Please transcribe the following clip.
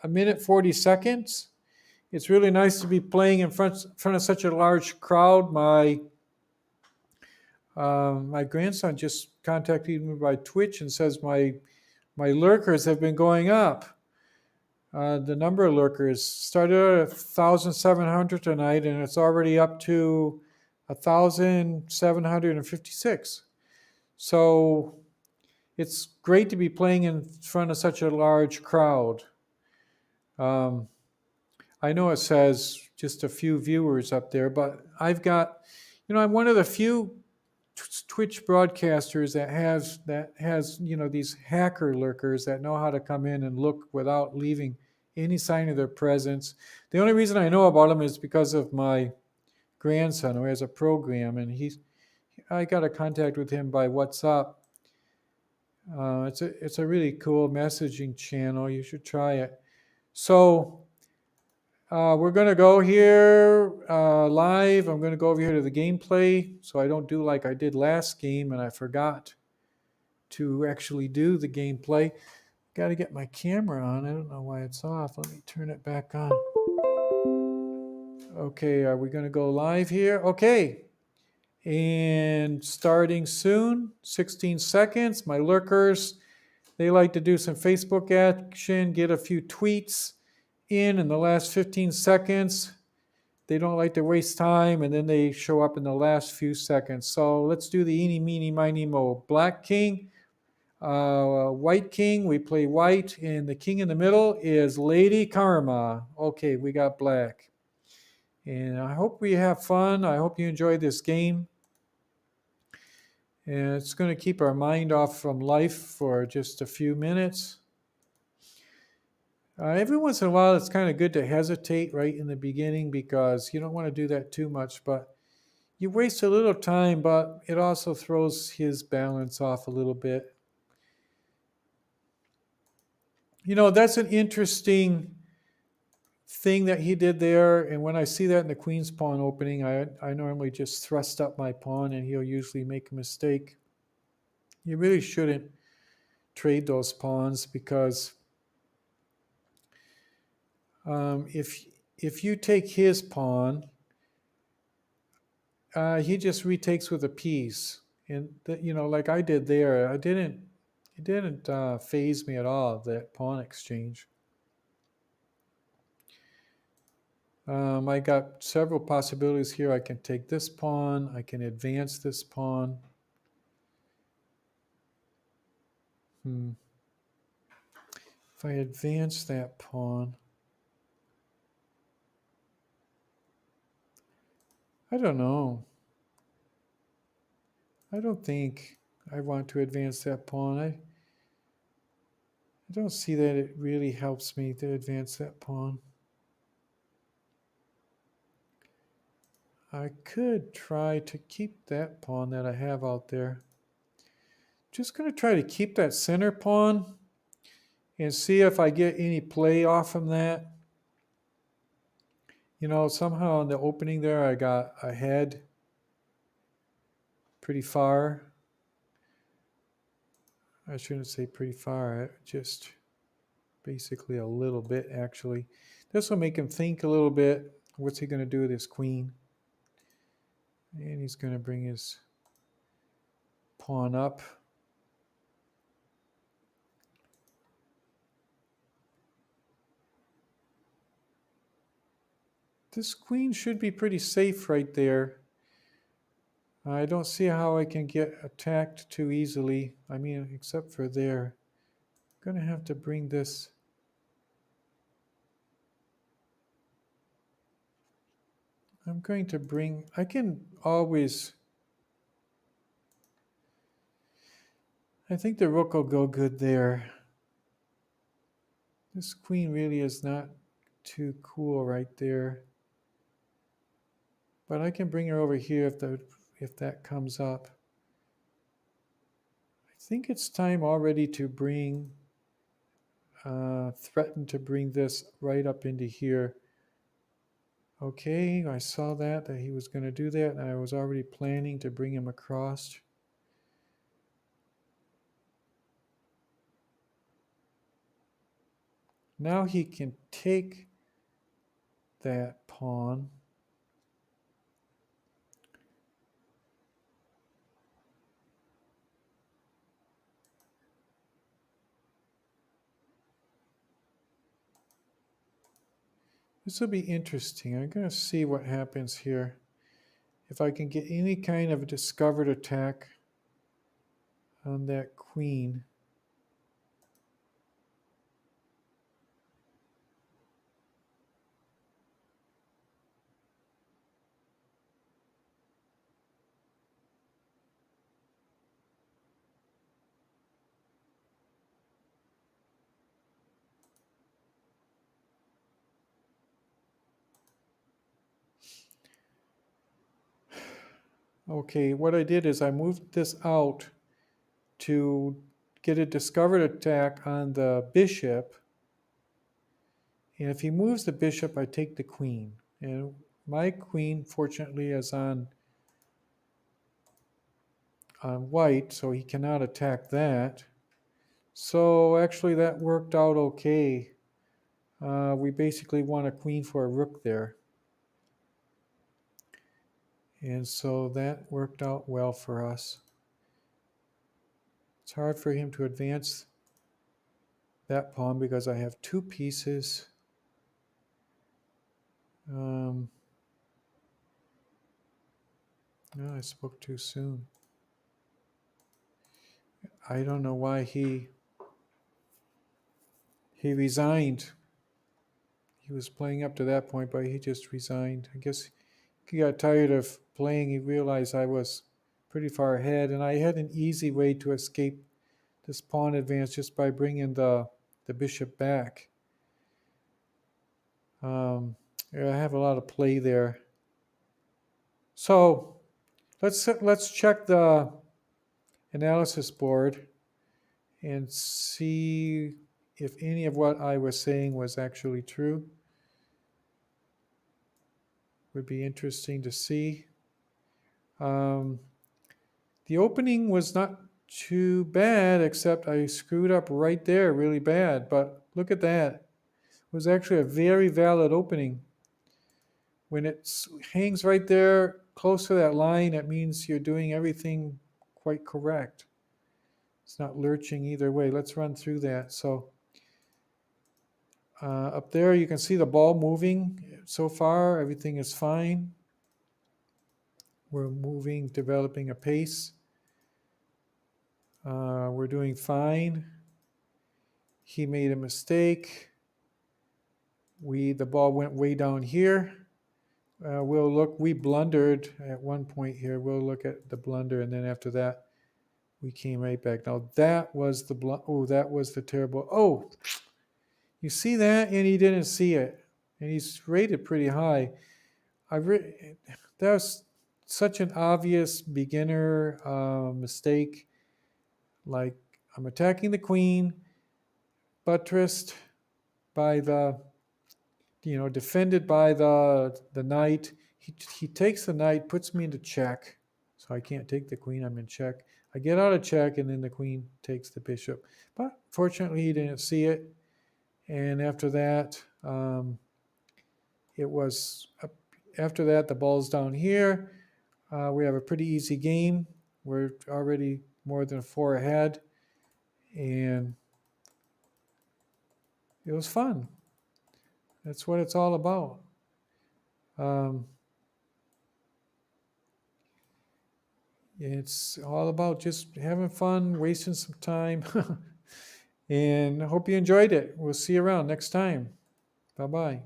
a minute 40 seconds. It's really nice to be playing in front of such a large crowd. My grandson just contacted me by Twitch and says my lurkers have been going up. The number of lurkers started at 1,700 tonight, and it's already up to 1,756. So it's great to be playing in front of such a large crowd. I know it says just a few viewers up there, but I've got, I'm one of the few Twitch broadcasters that has these hacker lurkers that know how to come in and look without leaving any sign of their presence. The only reason I know about them is because of my grandson who has a program, and I got a contact with him by WhatsApp. It's a really cool messaging channel. You should try it. So we're going to go here live. I'm going to go over here to the gameplay so I don't do like I did last game and I forgot to actually do the gameplay. Got to get my camera on. I don't know why it's off. Let me turn it back on. Okay, are we going to go live here? Okay. And starting soon, 16 seconds. My lurkers, they like to do some Facebook action, get a few tweets in the last 15 seconds. They don't like to waste time, and then they show up in the last few seconds. So let's do the eeny, meeny, miny, mo. Black king, white king, we play white, and the king in the middle is Lady Karma. Okay, we got black. And I hope we have fun. I hope you enjoy this game. And it's going to keep our mind off from life for just a few minutes. Every once in a while, it's kind of good to hesitate right in the beginning because you don't want to do that too much, but you waste a little time, but it also throws his balance off a little bit. That's an interesting thing that he did there. And when I see that in the queen's pawn opening, I normally just thrust up my pawn and he'll usually make a mistake. You really shouldn't trade those pawns because if you take his pawn, he just retakes with a piece. And, like I did there, it didn't faze me at all, that pawn exchange. I got several possibilities here. I can take this pawn. I can advance this pawn. If I advance that pawn, I don't know. I don't think I want to advance that pawn. I don't see that it really helps me to advance that pawn. I could try to keep that pawn that I have out there. Just going to try to keep that center pawn and see if I get any play off from that. Somehow in the opening there, I got ahead pretty far. I shouldn't say pretty far, just basically a little bit, actually. This will make him think a little bit. What's he going to do with his queen? And he's going to bring his pawn up. This queen should be pretty safe right there. I don't see how I can get attacked too easily. I mean, except for there. I'm going to have to bring this. I can always. I think the rook will go good there. This queen really is not too cool right there. But I can bring her over here if that comes up. I think it's time already to threaten to bring this right up into here. Okay, I saw that he was going to do that, and I was already planning to bring him across. Now he can take that pawn. This will be interesting. I'm going to see what happens here. If I can get any kind of a discovered attack on that queen. Okay, what I did is I moved this out to get a discovered attack on the bishop. And if he moves the bishop, I take the queen. And my queen, fortunately, is on white, so he cannot attack that. So actually that worked out okay. We basically won a queen for a rook there. And so that worked out well for us. It's hard for him to advance that pawn because I have two pieces. No, I spoke too soon. I don't know why he resigned. He was playing up to that point, but he just resigned. I guess he got tired of playing. He realized I was pretty far ahead, and I had an easy way to escape this pawn advance just by bringing the bishop back. I have a lot of play there. So let's check the analysis board and see if any of what I was saying was actually true. Would be interesting to see. The opening was not too bad, except I screwed up right there really bad. But look at that. It was actually a very valid opening. When it hangs right there close to that line, it means you're doing everything quite correct. It's not lurching either way. Let's run through that. So up there, you can see the ball moving. So far, everything is fine. We're moving, developing a pace. We're doing fine. He made a mistake. The ball went way down here. We'll look, we blundered at one point here. We'll look at the blunder, and then after that, we came right back. Now that was the that was the terrible. Oh, you see that? And he didn't see it. And he's rated pretty high. That was such an obvious beginner mistake. Like, I'm attacking the queen, buttressed by the, defended by the knight. He takes the knight, puts me into check. So I can't take the queen, I'm in check. I get out of check, and then the queen takes the bishop. But fortunately, he didn't see it. And after that, after that, the ball's down here. We have a pretty easy game. We're already more than 4 ahead. And it was fun. That's what it's all about. It's all about just having fun, wasting some time. And I hope you enjoyed it. We'll see you around next time. Bye-bye.